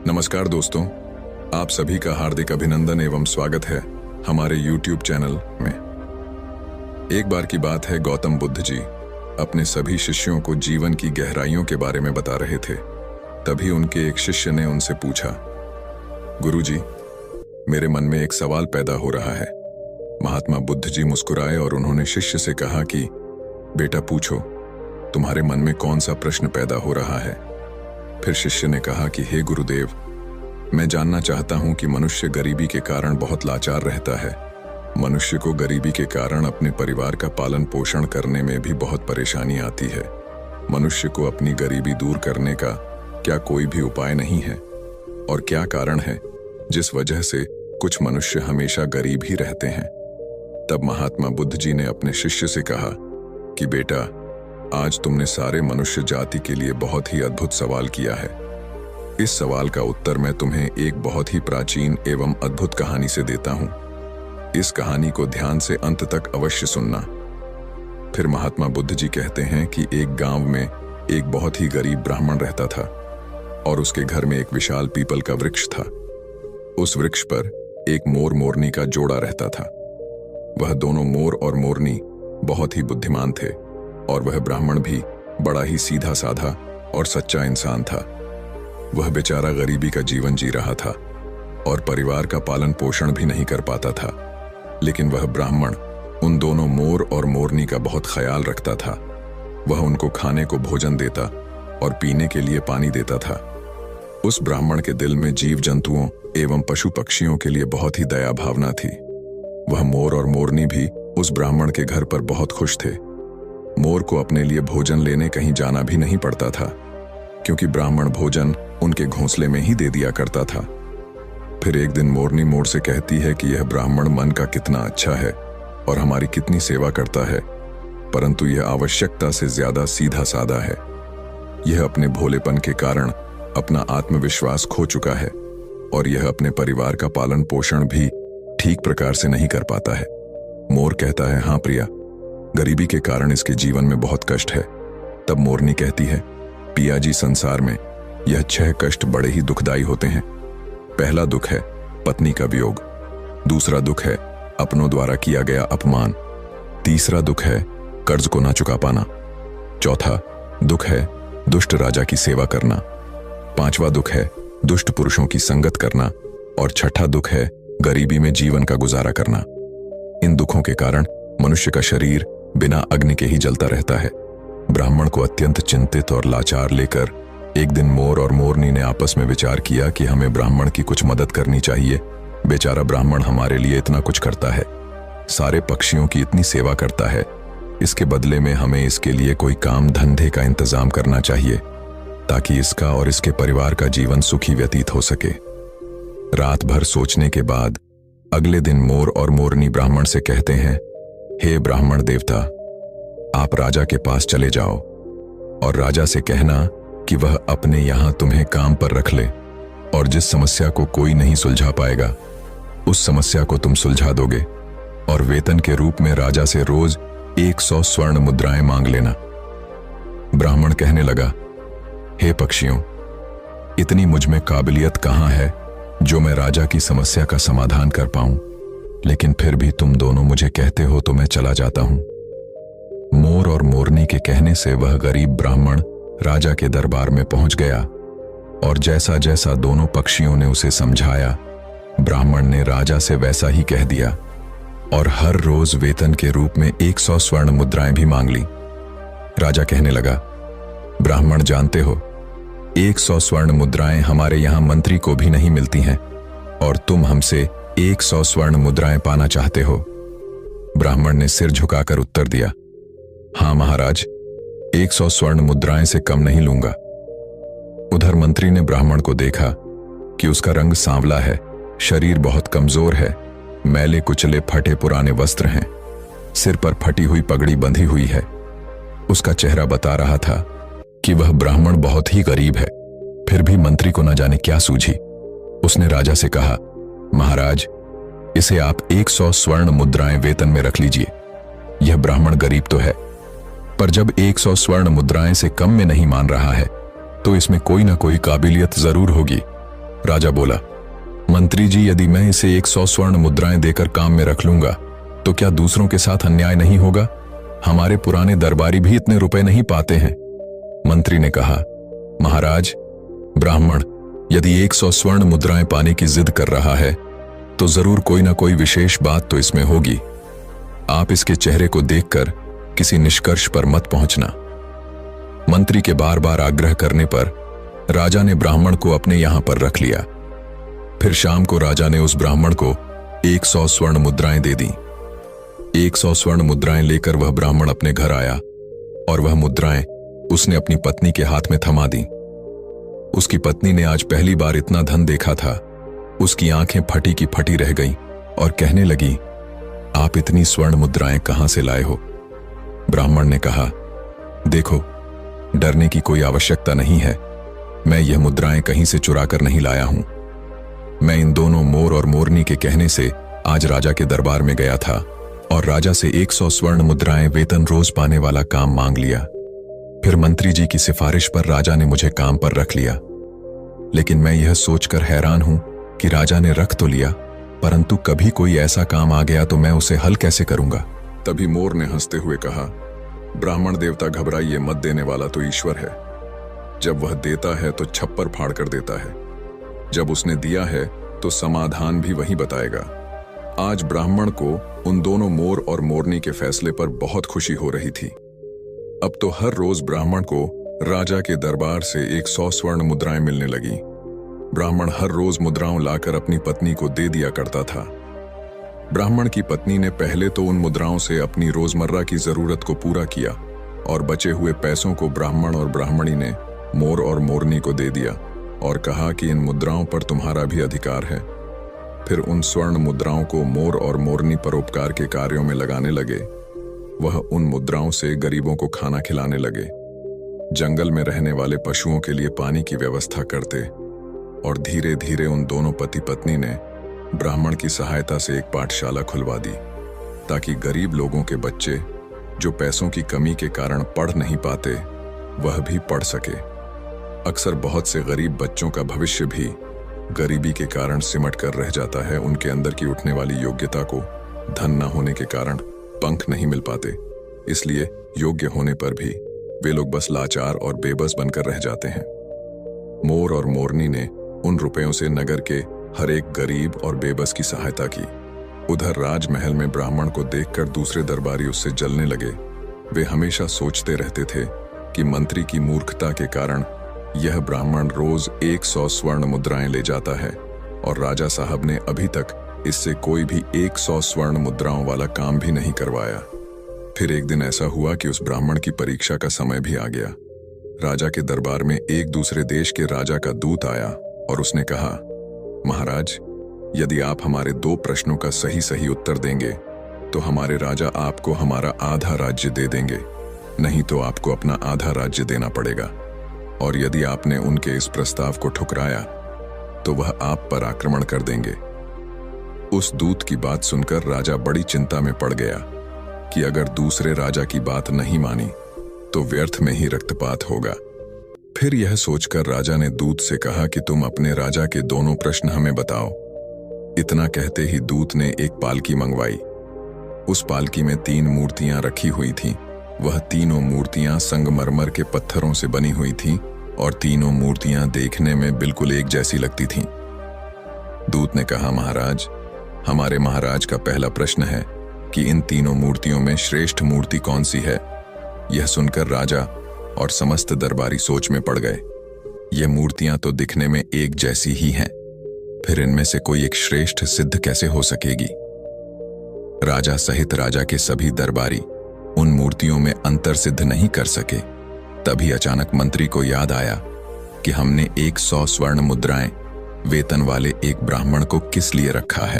नमस्कार दोस्तों, आप सभी का हार्दिक अभिनंदन एवं स्वागत है हमारे YouTube चैनल में। एक बार की बात है, गौतम बुद्ध जी अपने सभी शिष्यों को जीवन की गहराइयों के बारे में बता रहे थे। तभी उनके एक शिष्य ने उनसे पूछा, गुरुजी, मेरे मन में एक सवाल पैदा हो रहा है। महात्मा बुद्ध जी मुस्कुराए और उन्होंने शिष्य से कहा कि बेटा पूछो, तुम्हारे मन में कौन सा प्रश्न पैदा हो रहा है। फिर शिष्य ने कहा कि हे गुरुदेव, मैं जानना चाहता हूं कि मनुष्य गरीबी के कारण बहुत लाचार रहता है। मनुष्य को गरीबी के कारण अपने परिवार का पालन पोषण करने में भी बहुत परेशानी आती है। मनुष्य को अपनी गरीबी दूर करने का क्या कोई भी उपाय नहीं है? और क्या कारण है जिस वजह से कुछ मनुष्य हमेशा गरीब ही रहते हैं? तब महात्मा बुद्ध जी ने अपने शिष्य से कहा कि बेटा, आज तुमने सारे मनुष्य जाति के लिए बहुत ही अद्भुत सवाल किया है। इस सवाल का उत्तर मैं तुम्हें एक बहुत ही प्राचीन एवं अद्भुत कहानी से देता हूं। इस कहानी को ध्यान से अंत तक अवश्य सुनना। फिर महात्मा बुद्ध जी कहते हैं कि एक गांव में एक बहुत ही गरीब ब्राह्मण रहता था और उसके घर में एक विशाल पीपल का वृक्ष था। उस वृक्ष पर एक मोर मोरनी का जोड़ा रहता था। वह दोनों मोर और मोरनी बहुत ही बुद्धिमान थे और वह ब्राह्मण भी बड़ा ही सीधा साधा और सच्चा इंसान था। वह बेचारा गरीबी का जीवन जी रहा था और परिवार का पालन पोषण भी नहीं कर पाता था, लेकिन वह ब्राह्मण उन दोनों मोर और मोरनी का बहुत ख्याल रखता था। वह उनको खाने को भोजन देता और पीने के लिए पानी देता था। उस ब्राह्मण के दिल में जीव जंतुओं एवं पशु पक्षियों के लिए बहुत ही दया भावना थी। वह मोर और मोरनी भी उस ब्राह्मण के घर पर बहुत खुश थे। मोर को अपने लिए भोजन लेने कहीं जाना भी नहीं पड़ता था, क्योंकि ब्राह्मण भोजन उनके घोंसले में ही दे दिया करता था। फिर एक दिन मोरनी मोर से कहती है कि यह ब्राह्मण मन का कितना अच्छा है और हमारी कितनी सेवा करता है, परंतु यह आवश्यकता से ज्यादा सीधा साधा है। यह अपने भोलेपन के कारण अपना आत्मविश्वास खो चुका है और यह अपने परिवार का पालन पोषण भी ठीक प्रकार से नहीं कर पाता है। मोर कहता है, हाँ प्रिया, गरीबी के कारण इसके जीवन में बहुत कष्ट है। तब मोरनी कहती है, पिया जी, संसार में यह 6 कष्ट बड़े ही दुखदाई होते हैं। पहला दुख है पत्नी का वियोग, दूसरा दुख है अपनों द्वारा किया गया अपमान, तीसरा दुख है कर्ज को ना चुका पाना, चौथा दुख है दुष्ट राजा की सेवा करना, पांचवा दुख है दुष्ट पुरुषों की संगत करना और छठा दुख है गरीबी में जीवन का गुजारा करना। इन दुखों के कारण मनुष्य का शरीर बिना अग्नि के ही जलता रहता है। ब्राह्मण को अत्यंत चिंतित और लाचार लेकर एक दिन मोर और मोरनी ने आपस में विचार किया कि हमें ब्राह्मण की कुछ मदद करनी चाहिए। बेचारा ब्राह्मण हमारे लिए इतना कुछ करता है, सारे पक्षियों की इतनी सेवा करता है, इसके बदले में हमें इसके लिए कोई काम धंधे का इंतजाम करना चाहिए ताकि इसका और इसके परिवार का जीवन सुखी व्यतीत हो सके। रात भर सोचने के बाद अगले दिन मोर और मोरनी ब्राह्मण से कहते हैं, हे ब्राह्मण देवता, आप राजा के पास चले जाओ और राजा से कहना कि वह अपने यहां तुम्हें काम पर रख ले और जिस समस्या को कोई नहीं सुलझा पाएगा उस समस्या को तुम सुलझा दोगे और वेतन के रूप में राजा से रोज 100 स्वर्ण मुद्राएं मांग लेना। ब्राह्मण कहने लगा, हे पक्षियों, इतनी मुझ में काबिलियत कहां है जो मैं राजा की समस्या का समाधान कर पाऊं, लेकिन फिर भी तुम दोनों मुझे कहते हो तो मैं चला जाता हूं। मोर और मोरनी के कहने से वह गरीब ब्राह्मण राजा के दरबार में पहुंच गया और जैसा जैसा दोनों पक्षियों ने उसे समझाया, ब्राह्मण ने राजा से वैसा ही कह दिया और हर रोज वेतन के रूप में 100 स्वर्ण मुद्राएं भी मांग ली। राजा कहने लगा, ब्राह्मण जानते हो, 100 स्वर्ण मुद्राएं हमारे यहां मंत्री को भी नहीं मिलती हैं और तुम हमसे 100 स्वर्ण मुद्राएं पाना चाहते हो। ब्राह्मण ने सिर झुकाकर उत्तर दिया, हाँ महाराज, 100 स्वर्ण मुद्राएं से कम नहीं लूंगा। उधर मंत्री ने ब्राह्मण को देखा कि उसका रंग सांवला है, शरीर बहुत कमजोर है, मैले कुचले फटे पुराने वस्त्र हैं, सिर पर फटी हुई पगड़ी बंधी हुई है। उसका चेहरा बता रहा था कि वह ब्राह्मण बहुत ही गरीब है। फिर भी मंत्री को न जाने क्या सूझी। उसने राजा से कहा, महाराज, इसे आप 100 स्वर्ण मुद्राएं वेतन में रख लीजिए। यह ब्राह्मण गरीब तो है, पर जब 100 स्वर्ण मुद्राएं से कम में नहीं मान रहा है तो इसमें कोई ना कोई काबिलियत जरूर होगी। राजा बोला, मंत्री जी, यदि मैं इसे 100 स्वर्ण मुद्राएं देकर काम में रख लूंगा तो क्या दूसरों के साथ अन्याय नहीं होगा? हमारे पुराने दरबारी भी इतने रुपए नहीं पाते हैं। मंत्री ने कहा, महाराज, ब्राह्मण यदि 100 स्वर्ण मुद्राएं पाने की जिद कर रहा है तो जरूर कोई ना कोई विशेष बात तो इसमें होगी। आप इसके चेहरे को देखकर किसी निष्कर्ष पर मत पहुंचना। मंत्री के बार बार आग्रह करने पर राजा ने ब्राह्मण को अपने यहां पर रख लिया। फिर शाम को राजा ने उस ब्राह्मण को 100 स्वर्ण मुद्राएं दे दी। 100 स्वर्ण मुद्राएं लेकर वह ब्राह्मण अपने घर आया और वह मुद्राएं उसने अपनी पत्नी के हाथ में थमा दी। उसकी पत्नी ने आज पहली बार इतना धन देखा था। उसकी आंखें फटी की फटी रह गईं और कहने लगी, आप इतनी स्वर्ण मुद्राएं कहां से लाए हो? ब्राह्मण ने कहा, देखो, डरने की कोई आवश्यकता नहीं है। मैं यह मुद्राएं कहीं से चुरा कर नहीं लाया हूं। मैं इन दोनों मोर और मोरनी के कहने से आज राजा के दरबार में गया था और राजा से 100 स्वर्ण मुद्राएं वेतन रोज पाने वाला काम मांग लिया। फिर मंत्री जी की सिफारिश पर राजा ने मुझे काम पर रख लिया। लेकिन मैं यह सोचकर हैरान हूं कि राजा ने रख तो लिया, परंतु कभी कोई ऐसा काम आ गया तो मैं उसे हल कैसे करूंगा? तभी मोर ने हंसते हुए कहा, ब्राह्मण देवता, घबराइए मत, देने वाला तो ईश्वर है। जब वह देता है तो छप्पर फाड़ कर देता है। जब उसने दिया है तो समाधान भी वही बताएगा। आज ब्राह्मण को उन दोनों मोर और मोरनी के फैसले पर बहुत खुशी हो रही थी। अब तो हर रोज ब्राह्मण को राजा के दरबार से 100 स्वर्ण मुद्राएं मिलने लगी। ब्राह्मण हर रोज मुद्राओं लाकर अपनी पत्नी को दे दिया करता था। ब्राह्मण की पत्नी ने पहले तो उन मुद्राओं से अपनी रोजमर्रा की जरूरत को पूरा किया और बचे हुए पैसों को ब्राह्मण और ब्राह्मणी ने मोर और मोरनी को दे दिया और कहा कि इन मुद्राओं पर तुम्हारा भी अधिकार है। फिर उन स्वर्ण मुद्राओं को मोर और मोरनी परोपकार के कार्यों में लगाने लगे। वह उन मुद्राओं से गरीबों को खाना खिलाने लगे, जंगल में रहने वाले पशुओं के लिए पानी की व्यवस्था करते और धीरे धीरे उन दोनों पति पत्नी ने ब्राह्मण की सहायता से एक पाठशाला खुलवा दी ताकि गरीब लोगों के बच्चे जो पैसों की कमी के कारण पढ़ नहीं पाते वह भी पढ़ सके। अक्सर बहुत से गरीब बच्चों का भविष्य भी गरीबी के कारण सिमट कर रह जाता है। उनके अंदर की उठने वाली योग्यता को धन न होने के कारण पंख नहीं मिल पाते, इसलिए योग्य होने पर भी वे लोग बस लाचार और बेबस बनकर रह जाते हैं। मोर और मोरनी ने उन रुपयों से नगर के हर एक गरीब और बेबस की सहायता की। उधर राजमहल में ब्राह्मण को देखकर दूसरे दरबारी उससे जलने लगे। वे हमेशा सोचते रहते थे कि मंत्री की मूर्खता के कारण यह ब्राह्मण रोज 100 स्वर्ण मुद्राएं ले जाता है और राजा साहब ने अभी तक इससे कोई भी 100 स्वर्ण मुद्राओं वाला काम भी नहीं करवाया। फिर एक दिन ऐसा हुआ कि उस ब्राह्मण की परीक्षा का समय भी आ गया। राजा के दरबार में एक दूसरे देश के राजा का दूत आया और उसने कहा, महाराज, यदि आप हमारे 2 प्रश्नों का सही सही उत्तर देंगे तो हमारे राजा आपको हमारा आधा राज्य दे देंगे, नहीं तो आपको अपना आधा राज्य देना पड़ेगा। और यदि आपने उनके इस प्रस्ताव को ठुकराया तो वह आप पर आक्रमण कर देंगे। उस दूत की बात सुनकर राजा बड़ी चिंता में पड़ गया कि अगर दूसरे राजा की बात नहीं मानी तो व्यर्थ में ही रक्तपात होगा। फिर यह सोचकर राजा ने दूत से कहा कि तुम अपने राजा के दोनों प्रश्न हमें बताओ। इतना कहते ही दूत ने एक पालकी मंगवाई। उस पालकी में 3 मूर्तियां रखी हुई थीं। वह तीनों मूर्तियां संगमरमर के पत्थरों से बनी हुई थीं और तीनों मूर्तियां देखने में बिल्कुल एक जैसी लगती थीं। दूत ने कहा, महाराज, हमारे महाराज का पहला प्रश्न है कि इन तीनों मूर्तियों में श्रेष्ठ मूर्ति कौन सी है। यह सुनकर राजा और समस्त दरबारी सोच में पड़ गए। ये मूर्तियां तो दिखने में एक जैसी ही हैं, फिर इनमें से कोई एक श्रेष्ठ सिद्ध कैसे हो सकेगी। राजा सहित राजा के सभी दरबारी उन मूर्तियों में अंतर सिद्ध नहीं कर सके। तभी अचानक मंत्री को याद आया कि हमने 100 स्वर्ण मुद्राएं वेतन वाले एक ब्राह्मण को किस लिए रखा है।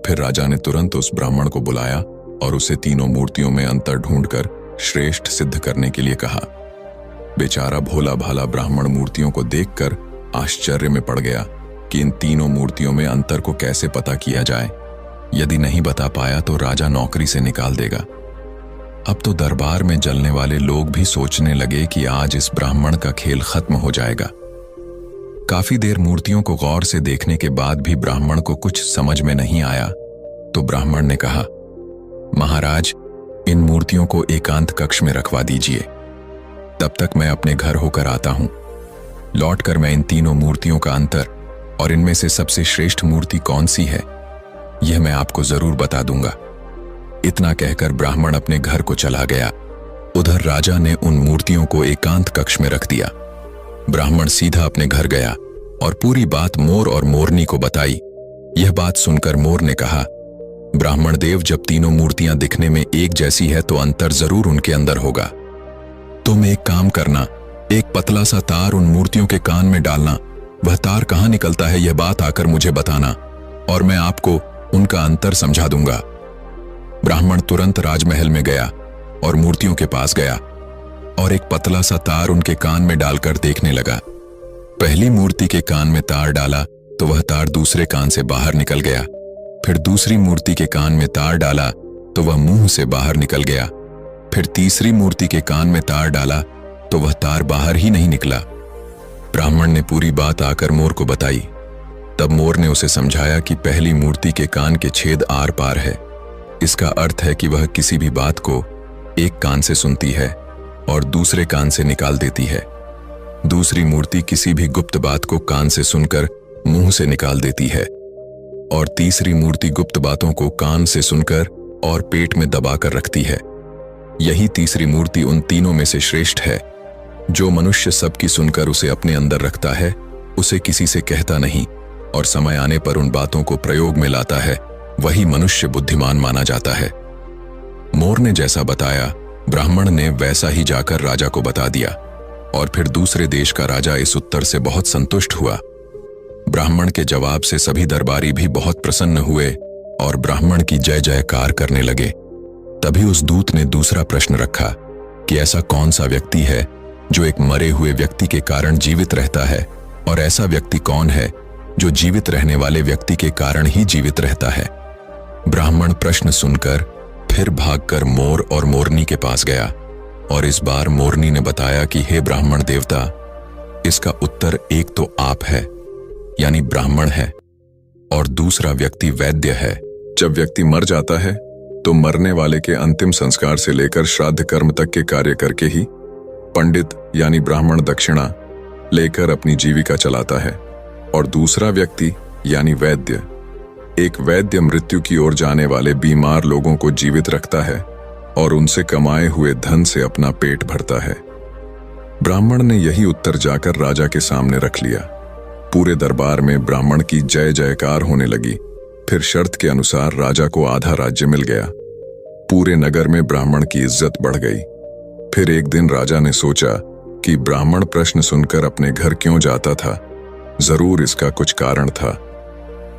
फिर राजा ने तुरंत उस ब्राह्मण को बुलाया और उसे तीनों मूर्तियों में अंतर ढूंढकर श्रेष्ठ सिद्ध करने के लिए कहा। बेचारा भोला भाला ब्राह्मण मूर्तियों को देखकर आश्चर्य में पड़ गया कि इन तीनों मूर्तियों में अंतर को कैसे पता किया जाए। यदि नहीं बता पाया तो राजा नौकरी से निकाल देगा। अब तो दरबार में जलने वाले लोग भी सोचने लगे कि आज इस ब्राह्मण का खेल खत्म हो जाएगा। काफी देर मूर्तियों को गौर से देखने के बाद भी ब्राह्मण को कुछ समझ में नहीं आया तो ब्राह्मण ने कहा, महाराज, इन मूर्तियों को एकांत कक्ष में रखवा दीजिए। तब तक मैं अपने घर होकर आता हूं। लौटकर मैं इन तीनों मूर्तियों का अंतर और इनमें से सबसे श्रेष्ठ मूर्ति कौन सी है, यह मैं आपको जरूर बता दूंगा। इतना कहकर ब्राह्मण अपने घर को चला गया। उधर राजा ने उन मूर्तियों को एकांत कक्ष में रख दिया। ब्राह्मण सीधा अपने घर गया और पूरी बात मोर और मोरनी को बताई। यह बात सुनकर मोर ने कहा, ब्राह्मण देव, जब तीनों मूर्तियां दिखने में एक जैसी है तो अंतर जरूर उनके अंदर होगा। तुम एक काम करना, एक पतला सा तार उन मूर्तियों के कान में डालना। वह तार कहां निकलता है यह बात आकर मुझे बताना और मैं आपको उनका अंतर समझा दूंगा। ब्राह्मण तुरंत राजमहल में गया और मूर्तियों के पास गया और एक पतला सा तार उनके कान में डालकर देखने लगा। पहली मूर्ति के कान में तार डाला तो वह तार दूसरे कान से बाहर निकल गया। फिर दूसरी मूर्ति के कान में तार डाला तो वह मुंह से बाहर निकल गया। फिर तीसरी मूर्ति के कान में तार डाला तो वह तार बाहर ही नहीं निकला। ब्राह्मण ने पूरी बात आकर मोर को बताई। तब मोर ने उसे समझाया कि पहली मूर्ति के कान के छेद आर पार है। इसका अर्थ है कि वह किसी भी बात को एक कान से सुनती है और दूसरे कान से निकाल देती है। दूसरी मूर्ति किसी भी गुप्त बात को कान से सुनकर मुंह से निकाल देती है और तीसरी मूर्ति गुप्त बातों को कान से सुनकर और पेट में दबाकर रखती है। यही तीसरी मूर्ति उन तीनों में से श्रेष्ठ है। जो मनुष्य सबकी सुनकर उसे अपने अंदर रखता है, उसे किसी से कहता नहीं और समय आने पर उन बातों को प्रयोग में लाता है, वही मनुष्य बुद्धिमान माना जाता है। मोर ने जैसा बताया, ब्राह्मण ने वैसा ही जाकर राजा को बता दिया और फिर दूसरे देश का राजा इस उत्तर से बहुत संतुष्ट हुआ। ब्राह्मण के जवाब से सभी दरबारी भी बहुत प्रसन्न हुए और ब्राह्मण की जय जयकार करने लगे। तभी उस दूत ने दूसरा प्रश्न रखा कि ऐसा कौन सा व्यक्ति है जो एक मरे हुए व्यक्ति के कारण जीवित रहता है, और ऐसा व्यक्ति कौन है जो जीवित रहने वाले व्यक्ति के कारण ही जीवित रहता है। ब्राह्मण प्रश्न सुनकर फिर भागकर मोर और मोरनी के पास गया और इस बार मोरनी ने बताया कि हे ब्राह्मण देवता, इसका उत्तर एक तो आप है यानी ब्राह्मण है और दूसरा व्यक्ति वैद्य है। जब व्यक्ति मर जाता है तो मरने वाले के अंतिम संस्कार से लेकर श्राद्ध कर्म तक के कार्य करके ही पंडित यानी ब्राह्मण दक्षिणा लेकर अपनी जीविका चलाता है, और दूसरा व्यक्ति यानी वैद्य, एक वैद्य मृत्यु की ओर जाने वाले बीमार लोगों को जीवित रखता है और उनसे कमाए हुए धन से अपना पेट भरता है। ब्राह्मण ने यही उत्तर जाकर राजा के सामने रख लिया। पूरे दरबार में ब्राह्मण की जय जयकार होने लगी। फिर शर्त के अनुसार राजा को आधा राज्य मिल गया। पूरे नगर में ब्राह्मण की इज्जत बढ़ गई। फिर एक दिन राजा ने सोचा कि ब्राह्मण प्रश्न सुनकर अपने घर क्यों जाता था, जरूर इसका कुछ कारण था।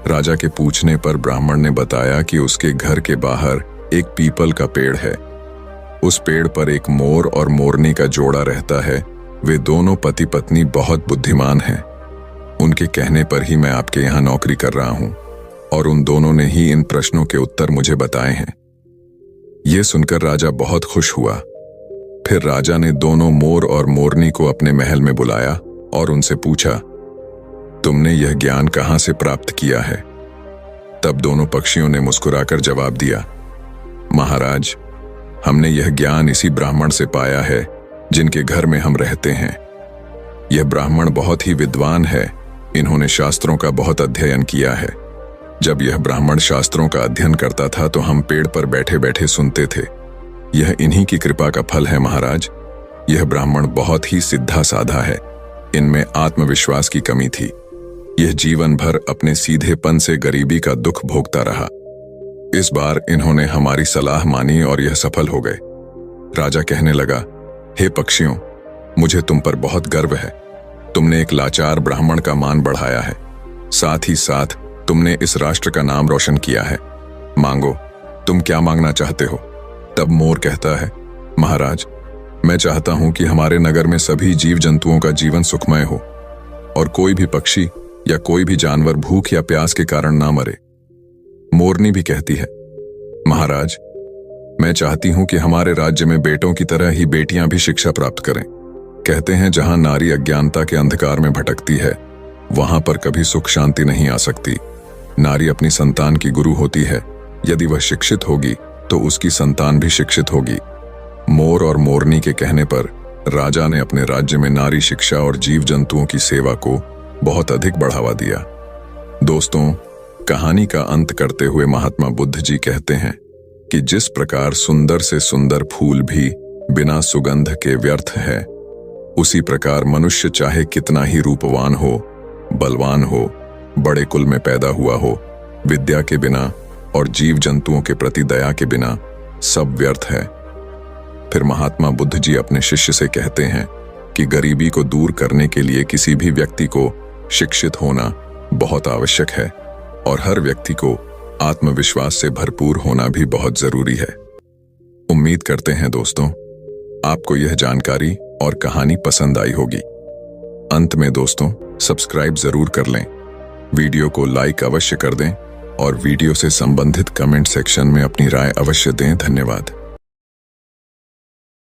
राजा के पूछने पर ब्राह्मण ने बताया कि उसके घर के बाहर एक पीपल का पेड़ है। उस पेड़ पर एक मोर और मोरनी का जोड़ा रहता है। वे दोनों पति पत्नी बहुत बुद्धिमान हैं। उनके कहने पर ही मैं आपके यहाँ नौकरी कर रहा हूं और उन दोनों ने ही इन प्रश्नों के उत्तर मुझे बताए हैं। यह सुनकर राजा बहुत खुश हुआ। फिर राजा ने दोनों मोर और मोरनी को अपने महल में बुलाया और उनसे पूछा, तुमने यह ज्ञान कहां से प्राप्त किया है? तब दोनों पक्षियों ने मुस्कुराकर जवाब दिया, महाराज, हमने यह ज्ञान इसी ब्राह्मण से पाया है जिनके घर में हम रहते हैं। यह ब्राह्मण बहुत ही विद्वान है। इन्होंने शास्त्रों का बहुत अध्ययन किया है। जब यह ब्राह्मण शास्त्रों का अध्ययन करता था तो हम पेड़ पर बैठे बैठे सुनते थे। यह इन्हीं की कृपा का फल है महाराज। यह ब्राह्मण बहुत ही सीधा साधा है। इनमें आत्मविश्वास की कमी थी। यह जीवन भर अपने सीधेपन से गरीबी का दुख भोगता रहा। इस बार इन्होंने हमारी सलाह मानी और यह सफल हो गए। राजा कहने लगा, हे पक्षियों, मुझे तुम पर बहुत गर्व है। तुमने एक लाचार ब्राह्मण का मान बढ़ाया है, साथ ही साथ तुमने इस राष्ट्र का नाम रोशन किया है। मांगो, तुम क्या मांगना चाहते हो? तब मोर कहता है, महाराज, मैं चाहता हूं कि हमारे नगर में सभी जीव जंतुओं का जीवन सुखमय हो और कोई भी पक्षी या कोई भी जानवर भूख या प्यास के कारण ना मरे। मोरनी भी कहती है, महाराज, मैं चाहती हूं कि हमारे राज्य में बेटों की तरह ही बेटियां भी शिक्षा प्राप्त करें। कहते हैं जहां नारी अज्ञानता के अंधकार में भटकती है, वहां पर कभी सुख शांति नहीं आ सकती। नारी अपनी संतान की गुरु होती है। यदि वह शिक्षित होगी तो उसकी संतान भी शिक्षित होगी। मोर और मोरनी के कहने पर राजा ने अपने राज्य में नारी शिक्षा और जीव जंतुओं की सेवा को बहुत अधिक बढ़ावा दिया। दोस्तों, कहानी का अंत करते हुए महात्मा बुद्ध जी कहते हैं कि जिस प्रकार सुंदर से सुंदर फूल भी बिना सुगंध के व्यर्थ है, उसी प्रकार मनुष्य चाहे कितना ही रूपवान हो, बलवान हो, बड़े कुल में पैदा हुआ हो, विद्या के बिना और जीव जंतुओं के प्रति दया के बिना सब व्यर्थ है। फिर महात्मा बुद्ध जी अपने शिष्य से कहते हैं कि गरीबी को दूर करने के लिए किसी भी व्यक्ति को शिक्षित होना बहुत आवश्यक है और हर व्यक्ति को आत्मविश्वास से भरपूर होना भी बहुत जरूरी है। उम्मीद करते हैं दोस्तों, आपको यह जानकारी और कहानी पसंद आई होगी। अंत में दोस्तों, सब्सक्राइब जरूर कर लें, वीडियो को लाइक अवश्य कर दें और वीडियो से संबंधित कमेंट सेक्शन में अपनी राय अवश्य दें। धन्यवाद।